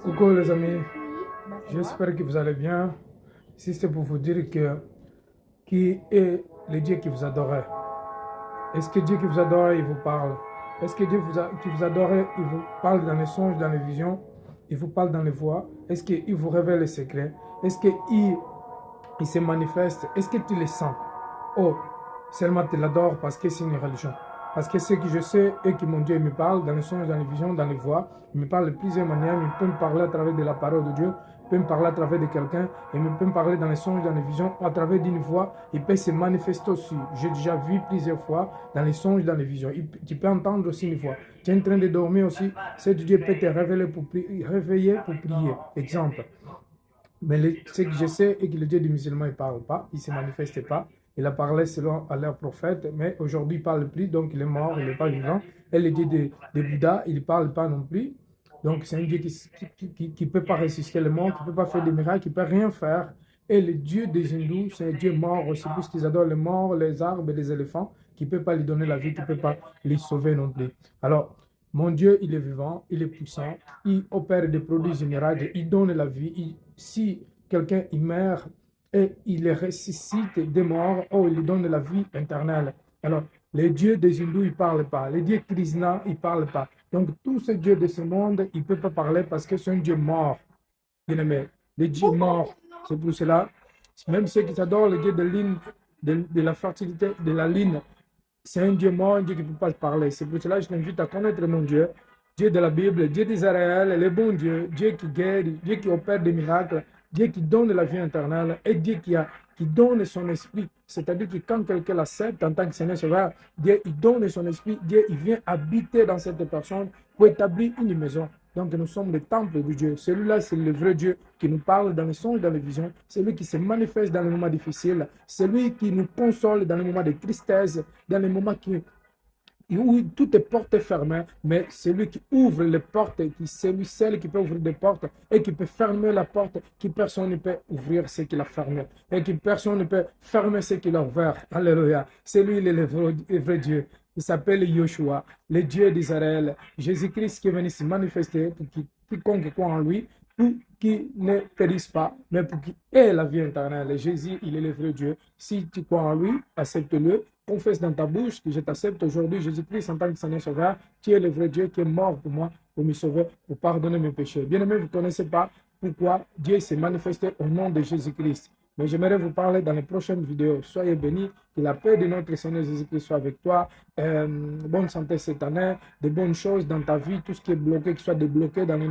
Coucou les amis, j'espère que vous allez bien. Ici c'est pour vous dire que qui est le Dieu qui vous adorait. Est-ce que Dieu qui vous adore, il vous parle? Est-ce que Dieu qui vous adore, il vous parle dans les songes, dans les visions? Il vous parle dans les voix? Est-ce qu'il vous révèle les secrets? Est-ce qu'il se manifeste? Est-ce que tu le sens? Oh, seulement tu l'adores parce que c'est une religion. Parce que ce que je sais est que mon Dieu me parle dans les songes, dans les visions, dans les voix. Il me parle de plusieurs manières. Il peut me parler à travers de la parole de Dieu. Il peut me parler à travers de quelqu'un. Il peut me parler dans les songes, dans les visions, à travers d'une voix. Il peut se manifester aussi. J'ai déjà vu plusieurs fois dans les songes, dans les visions. Tu peux entendre aussi une voix. Tu es en train de dormir aussi. Cet Dieu peut te réveiller pour prier. Exemple. Mais ce que je sais est que le Dieu des musulmans, il ne parle pas, il ne se manifeste pas. Il a parlé selon leur prophète, mais aujourd'hui, il ne parle plus, donc il est mort, il n'est pas vivant. Et le Dieu de Bouddha, il ne parle pas non plus. Donc c'est un Dieu qui ne peut pas résister le mort, qui ne peut pas faire des miracles, qui ne peut rien faire. Et le Dieu des hindous, c'est un Dieu mort aussi, puisqu'ils adorent les morts, les arbres et les éléphants, qui ne peut pas lui donner la vie, qui ne peut pas les sauver non plus. Alors, mon Dieu, il est vivant, il est puissant, il opère des produits des miracles, il donne la vie. Si quelqu'un il meurt et il les ressuscite des morts, oh, il lui donne la vie éternelle. Alors, les dieux des hindous, ils ne parlent pas. Les dieux Krishna, ils ne parlent pas. Donc, tous ces dieux de ce monde, ils ne peuvent pas parler parce que c'est un Dieu mort. Bien aimé, les dieux morts. C'est pour cela, même ceux qui adorent le Dieu de, de la fertilité, de la ligne, c'est un Dieu mort, un Dieu qui ne peut pas parler. C'est pour cela que je t'invite à connaître mon Dieu, Dieu de la Bible, Dieu d'Israël, le bon Dieu, Dieu qui guérit, Dieu qui opère des miracles, Dieu qui donne la vie éternelle et Dieu qui donne son esprit. C'est-à-dire que quand quelqu'un l'accepte en tant que Seigneur Sauveur, Dieu il donne son esprit, Dieu il vient habiter dans cette personne pour établir une maison. Donc nous sommes le temple de Dieu. Celui-là, c'est le vrai Dieu qui nous parle dans les songes, dans les visions. C'est lui qui se manifeste dans les moments difficiles. C'est lui qui nous console dans les moments de tristesse, dans les moments où tout est porte fermée, mais c'est lui qui ouvre les portes, c'est lui seul qui peut ouvrir des portes et qui peut fermer la porte, qui personne ne peut ouvrir ce qu'il a fermé, et qui personne ne peut fermer ce qu'il a ouvert. Alléluia. C'est lui le vrai Dieu. Il s'appelle Yoshua, le Dieu d'Israël. Jésus-Christ qui est venu se manifester pour quiconque croit en lui, pour qui ne périsse pas, mais pour qui ait la vie éternelle. Jésus, il est le vrai Dieu. Si tu crois en lui, accepte-le. Confesse dans ta bouche que je t'accepte aujourd'hui, Jésus-Christ, en tant que Seigneur Sauveur. Tu es le vrai Dieu qui est mort pour moi, pour me sauver, pour pardonner mes péchés. Bien aimé, vous ne connaissez pas pourquoi Dieu s'est manifesté au nom de Jésus-Christ. Mais j'aimerais vous parler dans les prochaines vidéos. Soyez bénis, que la paix de notre Seigneur Jésus-Christ soit avec toi. Bonne santé cette année, de bonnes choses dans ta vie, tout ce qui est bloqué, qui soit débloqué dans les